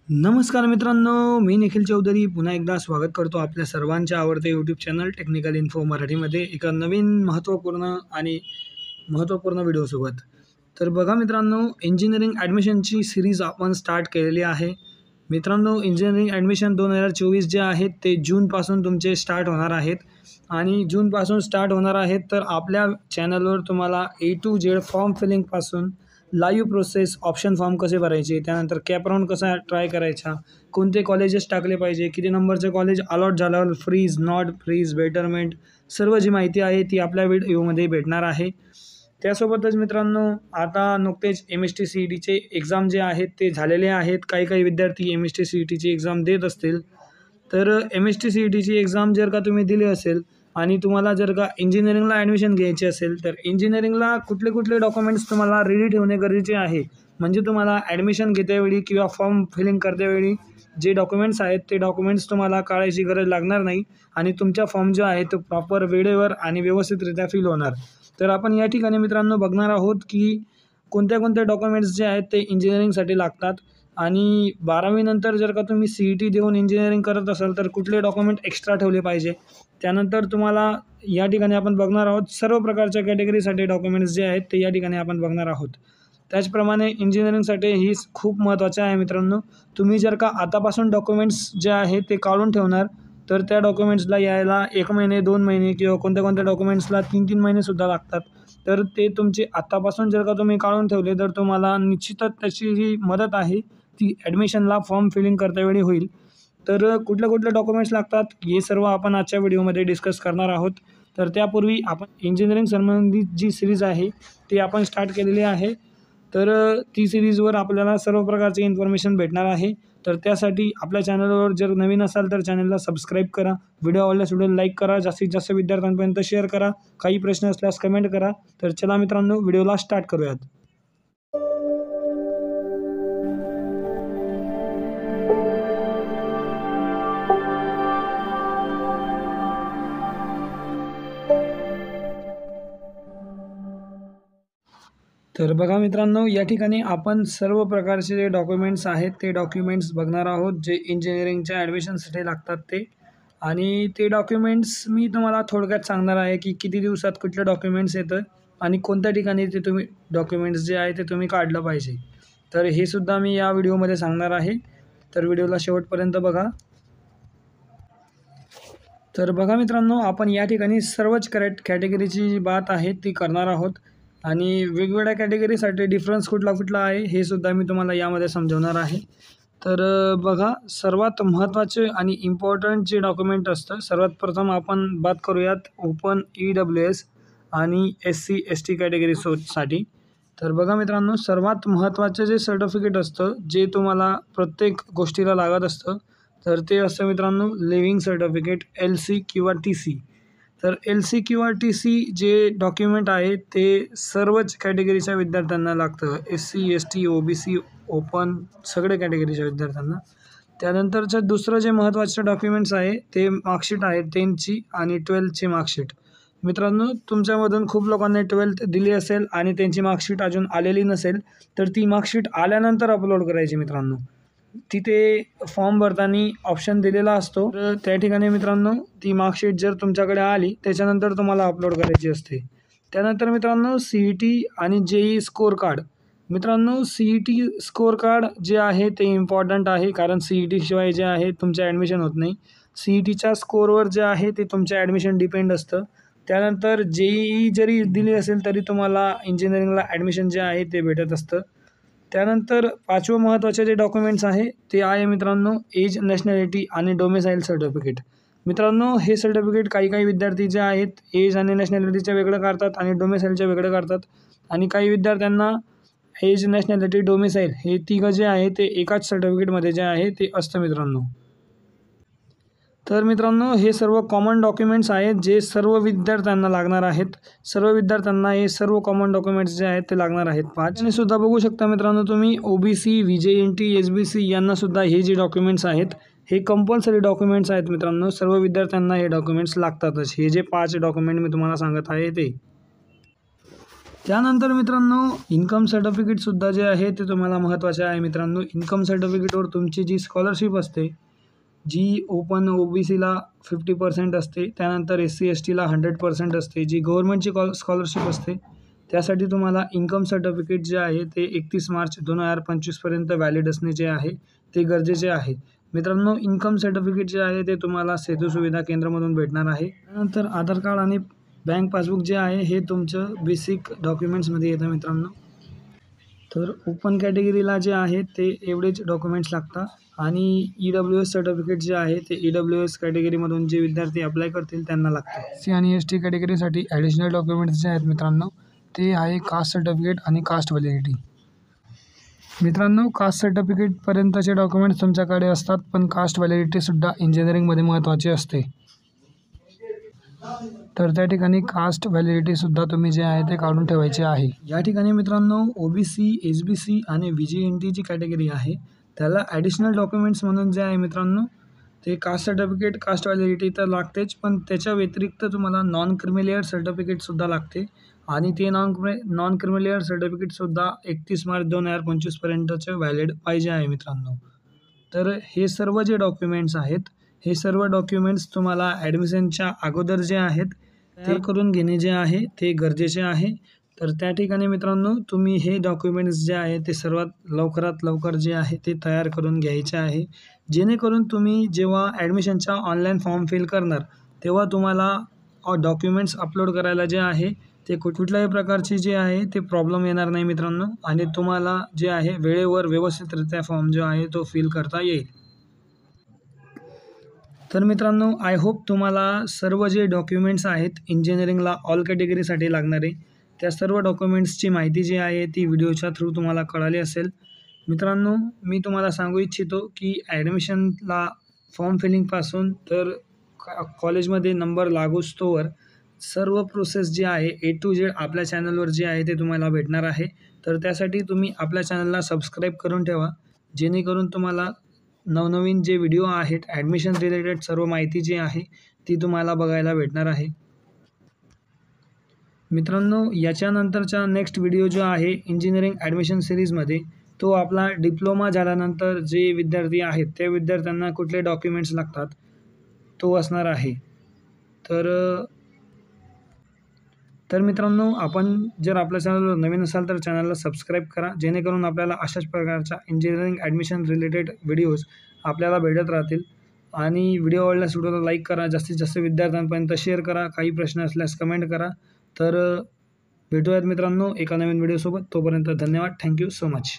नमस्कार मित्रांनो, मी निखिल चौधरी पुन्हा एकदा स्वागत करतो आपल्या सर्वांच्या आवडते यूट्यूब चॅनल टेक्निकल इन्फो मराठीमध्ये एका नवीन महत्त्वपूर्ण व्हिडिओसोबत. तर बघा मित्रांनो, इंजिनिअरिंग ॲडमिशनची सिरीज आपण स्टार्ट केलेली आहे. मित्रांनो, इंजिनिअरिंग ॲडमिशन 2024 जे आहेत ते जूनपासून तुमचे स्टार्ट होणार आहेत आणि जूनपासून स्टार्ट होणार आहेत. तर आपल्या चॅनलवर तुम्हाला A to Z फॉर्म फिलिंगपासून लाईव्ह प्रोसेस, ऑप्शन फॉर्म कसे भरायचे, त्यानंतर कॅप राऊंड कसा ट्राय करायचा, कोणते कॉलेजेस टाकले पाहिजे, किती नंबरचे कॉलेज अलॉट झाल्यावर फ्रीज, नॉट फ्रीज, बेटरमेंट, सर्व जी माहिती आहे ती आपल्या व्हिडिओमध्ये भेटणार आहे. त्यासोबतच मित्रांनो, आता नुकतेच MST-CETचे एक्झाम जे आहेत ते झालेले आहेत. काही विद्यार्थी MST-CETची एक्झाम देत असतील. तर MST-CETची एक्झाम जर का तुम्ही दिली असेल आणि तुम्हाला जर का इंजिनिअरिंगला ॲडमिशन घ्यायची असेल, तर इंजिनिअरिंगला कुठले डॉक्युमेंट्स तुम्हाला रेडी ठेवणे गरजेचे आहे. म्हणजे तुम्हाला ॲडमिशन घेतेवेळी किंवा फॉर्म फिलिंग करतेवेळी जे डॉक्युमेंट्स आहेत ते डॉक्युमेंट्स तुम्हाला काढायची गरज लागणार नाही आणि तुमचा फॉर्म जो आहे तो प्रॉपर वेळेवर आणि व्यवस्थितरित्या फिल होणार. तर आपण या ठिकाणी मित्रांनो बघणार आहोत की कोणत्या डॉक्युमेंट्स जे आहेत ते इंजिनिअरिंगसाठी लागतात आणि 12वी नंतर जर का तुम्ही CET देऊन इंजिनिअरिंग करत असाल तर कुठले डॉक्युमेंट एक्स्ट्रा ठेवले पाहिजे. त्यानंतर तुम्हाला या ठिकाणी आपण बघणार आहोत सर्व प्रकारच्या कॅटेगरीसाठी डॉक्युमेंट्स जे आहेत ते या ठिकाणी आपण बघणार आहोत. त्याचप्रमाणे इंजिनिअरिंगसाठी ही खूप महत्त्वाचे आहे मित्रांनो. तुम्ही जर का आतापासून डॉक्युमेंट्स जे आहेत ते काढून ठेवणार तर त्या डॉक्युमेंट्सला यायला 1 महिने, 2 महिने किंवा कोणत्या डॉक्युमेंट्सला 3 महिनेसुद्धा लागतात. तर ते तुमचे आत्तापासून जर का तुम्ही काढून ठेवले तर तुम्हाला निश्चितच त्याची जी मदत आहे ती ॲडमिशनला फॉर्म फिलिंग करतेवेळी होईल. तर कुठले डॉक्युमेंट्स लागतात हे सर्व आपण आजच्या व्हिडिओमध्ये डिस्कस करणार आहोत. तर त्यापूर्वी आपण इंजिनिअरिंग संबंधित जी सिरीज आहे ती आपण स्टार्ट केलेली आहे. तर ती सिरीजवर आपल्याला सर्व प्रकारची इन्फॉर्मेशन भेटणार आहे. तर त्यासाठी आपल्या चॅनलवर जर नवीन असाल तर चॅनलला सबस्क्राईब करा. व्हिडिओ आवडल्यास व्हिडिओला लाईक करा. जास्तीत जास्त विद्यार्थ्यांपर्यंत शेअर करा. काही प्रश्न असल्यास कमेंट करा. तर चला मित्रांनो, व्हिडिओला स्टार्ट करूयात. तर बघा मित्रांनो, या ठिकाणी आपण सर्व प्रकारचे जे डॉक्युमेंट्स आहेत ते डॉक्युमेंट्स बघणार आहोत जे इंजिनिअरिंगच्या ॲडमिशनसाठी लागतात ते. आणि ते डॉक्युमेंट्स मी तुम्हाला थोडक्यात सांगणार आहे की किती दिवसात कुठले डॉक्युमेंट्स येतं आणि कोणत्या ठिकाणी ते तुम्ही डॉक्युमेंट्स जे आहे ते तुम्ही काढलं पाहिजे. तर हे सुद्धा मी या व्हिडिओमध्ये सांगणार आहे. तर व्हिडिओला शेवटपर्यंत बघा. तर बघा मित्रांनो, आपण या ठिकाणी सर्वच कॅटेगरीची जी बात आहे ती करणार आहोत आणि वेगवेगळ्या कॅटेगरीसाठी डिफरन्स कुठला आहे हे सुद्धा मी तुम्हाला यामध्ये समजवणार आहे. तर बघा, सर्वात महत्त्वाचे आणि इम्पॉर्टंट जे डॉक्युमेंट असतं, सर्वात प्रथम आपण बात करूयात ओपन EWS आणि SC/ST कॅटेगरीसाठी. तर बघा मित्रांनो, सर्वात महत्त्वाचं जे सर्टिफिकेट असतं जे तुम्हाला प्रत्येक गोष्टीला लागत असतं तर ते असतं मित्रांनो लिव्हिंग सर्टिफिकेट, LC किंवा TC. तर LC किंवा TC जे डॉक्युमेंट आहे ते सर्वच कॅटेगरीच्या विद्यार्थ्यांना लागतं. SC, ST, OBC, ओपन सगळ्या कॅटेगरीच्या विद्यार्थ्यांना. त्यानंतरचं दुसरं जे महत्त्वाचं डॉक्युमेंट्स आहे ते मार्कशीट आहे 10ची आणि 12ची मार्कशीट. मित्रांनो, तुमच्यामधून खूप लोकांनी 12th दिली असेल आणि त्यांची मार्कशीट अजून आलेली नसेल तर ती मार्कशीट आल्यानंतर अपलोड करायची मित्रांनो. तिथे फॉर्म भरताना ऑप्शन दिलेला असतो. तर त्या ठिकाणी मित्रांनो ती मार्कशीट जर तुमच्याकडे आली त्याच्यानंतर तुम्हाला अपलोड करायची असते. त्यानंतर मित्रांनो CET आणि JEE स्कोअर कार्ड. मित्रांनो, CET स्कोअर कार्ड जे आहे ते इम्पॉर्टंट आहे कारण CET शिवाय जे आहे तुमचं ॲडमिशन होत नाही. CETच्या स्कोअरवर जे आहे ते तुमचं ॲडमिशन डिपेंड असतं. त्यानंतर JEE जरी दिली असेल तरी तुम्हाला इंजिनिअरिंगला ॲडमिशन जे आहे ते भेटत असतं. त्यानंतर 5वं महत्त्वाचे जे डॉक्युमेंट्स आहे ते आहे मित्रांनो एज, नॅशनॅलिटी आणि डोमिसाईल सर्टिफिकेट. मित्रांनो, हे सर्टिफिकेट काही विद्यार्थी जे आहेत एज आणि नॅशनॅलिटीचं वेगळं काढतात आणि डोमिसाईलचं वेगळं काढतात आणि काही विद्यार्थ्यांना एज, नॅशनॅलिटी, डोमिसाईल हे तिघं जे आहे ते एकाच सर्टिफिकेटमध्ये जे आहे ते असतं मित्रांनो. तर मित्रांनो, हे सर्व कॉमन डॉक्युमेंट्स आहेत जे सर्व विद्यार्थ्यांना लागणार आहेत. सर्व विद्यार्थ्यांना हे सर्व कॉमन डॉक्युमेंट्स जे आहेत ते लागणार आहेत 5. आणि सुद्धा बघू शकता मित्रांनो तुम्ही OBC, VJNT, SBC यांनासुद्धा हे जे डॉक्युमेंट्स आहेत हे कंपल्सरी डॉक्युमेंट्स आहेत मित्रांनो. सर्व विद्यार्थ्यांना हे डॉक्युमेंट्स लागतातच. हे जे 5 डॉक्युमेंट मी तुम्हाला सांगत आहे ते. त्यानंतर मित्रांनो इन्कम सर्टिफिकेटसुद्धा जे आहे ते तुम्हाला महत्त्वाचे आहे मित्रांनो. इन्कम सर्टिफिकेटवर तुमची जी स्कॉलरशिप असते, जी ओपन OBCला 50% असते, त्यानंतर SC STला 100% असते, जी गव्हर्नमेंटची स्कॉलरशिप असते त्यासाठी तुम्हाला इन्कम सर्टिफिकेट जे आहे ते 31 मार्च 2025पर्यंत व्हॅलिड असणे जे आहे ते गरजेचे आहे. मित्रांनो इन्कम सर्टिफिकेट जे आहे ते तुम्हाला सेतू सुविधा केंद्रामधून भेटणार आहे. त्यानंतर आधार कार्ड आणि बँक पासबुक जे आहे हे तुमचं बेसिक डॉक्युमेंट्समध्ये येतं मित्रांनो. तर ओपन कॅटेगरीला जे आहे ते एवढेच डॉक्युमेंट्स लागतात आणि EWS सर्टिफिकेट जे आहे ते EWS कॅटेगरीमधून जे विद्यार्थी अप्लाय करतील त्यांना लागते. SC आणि ST कॅटेगरीसाठी ॲडिशनल डॉक्युमेंट्स जे आहेत मित्रांनो ते आहे कास्ट सर्टिफिकेट आणि कास्ट व्हॅलिडिटी. मित्रांनो कास्ट सर्टिफिकेटपर्यंतचे डॉक्युमेंट्स तुमच्याकडे असतात, पण कास्ट व्हॅलिडिटीसुद्धा इंजिनिअरिंगमध्ये महत्त्वाची असते. तर त्या ठिकाणी कास्ट व्हॅलिडिटीसुद्धा तुम्ही जे आहे ते काढून ठेवायचे आहे. या ठिकाणी मित्रांनो OBC, SBC आणि VGNT जी कॅटेगरी आहे त्याला ॲडिशनल डॉक्युमेंट्स म्हणून जे आहे मित्रांनो ते कास्ट सर्टिफिकेट, कास्ट व्हॅलिडिटी तर लागतेच, पण त्याच्या व्यतिरिक्त तुम्हाला नॉन क्रिमिलेअर सर्टिफिकेटसुद्धा लागते आणि ते नॉन क्रिमिलेअर सर्टिफिकेटसुद्धा 31 मार्च 2025पर्यंतचे व्हॅलिड पाहिजे आहे मित्रांनो. तर हे सर्व जे डॉक्युमेंट्स आहेत हे सर्व डॉक्युमेंट्स तुम्हाला ॲडमिशनच्या अगोदर जे आहेत ते करून घेणे जे आहे ते गरजेचे आहे. तर त्या ठिकाणी मित्रांनो तुम्ही हे डॉक्युमेंट्स जे आहे ते सर्वात लवकरात लवकर जे आहे ते तयार करून घ्यायचे आहे, जेणेकरून तुम्ही जेव्हा ॲडमिशनचा ऑनलाईन फॉर्म फिल करणार तेव्हा तुम्हाला डॉक्युमेंट्स अपलोड करायला जे आहे ते कुठल्याही प्रकारची जे आहे ते प्रॉब्लेम येणार नाही मित्रांनो आणि तुम्हाला जे आहे वेळेवर व्यवस्थितरित्या फॉर्म जो आहे तो फिल करता येईल. तर मित्रांनो आय होप तुम्हाला सर्व जे डॉक्युमेंट्स आहेत इंजिनिअरिंगला ऑल कॅटेगरीसाठी लागणारे त्या सर्व डॉक्युमेंट्सची माहिती जी आहे ती व्हिडिओच्या थ्रू तुम्हाला कळाली असेल. मित्रांनो मी तुम्हाला सांगू इच्छितो की ॲडमिशनला फॉर्म फिलिंगपासून तर कॉलेजमध्ये नंबर लागोस्तोवर सर्व प्रोसेस जी आहे A to Z आपल्या चॅनलवर जे आहे ते तुम्हाला भेटणार आहे. तर त्यासाठी तुम्ही आपल्या चॅनलला सबस्क्राईब करून ठेवा, जेणेकरून तुम्हाला नवनवीन जे व्हिडिओ आहेत ॲडमिशन रिलेटेड सर्व माहिती जी आहे ती तुम्हाला बघायला भेटणार आहे. मित्रांनो याच्यानंतरचा नेक्स्ट व्हिडिओ जो आहे इंजिनिअरिंग ॲडमिशन सिरीजमध्ये तो आपला डिप्लोमा झाल्यानंतर जे विद्यार्थी आहेत त्या विद्यार्थ्यांना कुठले डॉक्युमेंट्स लागतात तो असणार आहे. तर मित्रांनो आपण जर आपल्या चॅनलवर नवीन असाल तर चॅनलला सबस्क्राईब करा, जेणेकरून आपल्याला अशाच प्रकारच्या इंजिनिअरिंग ॲडमिशन रिलेटेड व्हिडिओज आपल्याला भेटत राहतील. आणि व्हिडिओ आवडल्यास व्हिडिओला लाईक करा, जास्तीत जास्त विद्यार्थ्यांपर्यंत शेअर करा, काही प्रश्न असल्यास कमेंट करा. तर भेटूयात मित्रांनो एका नवीन व्हिडिओसोबत. तोपर्यंत धन्यवाद. Thank you so much.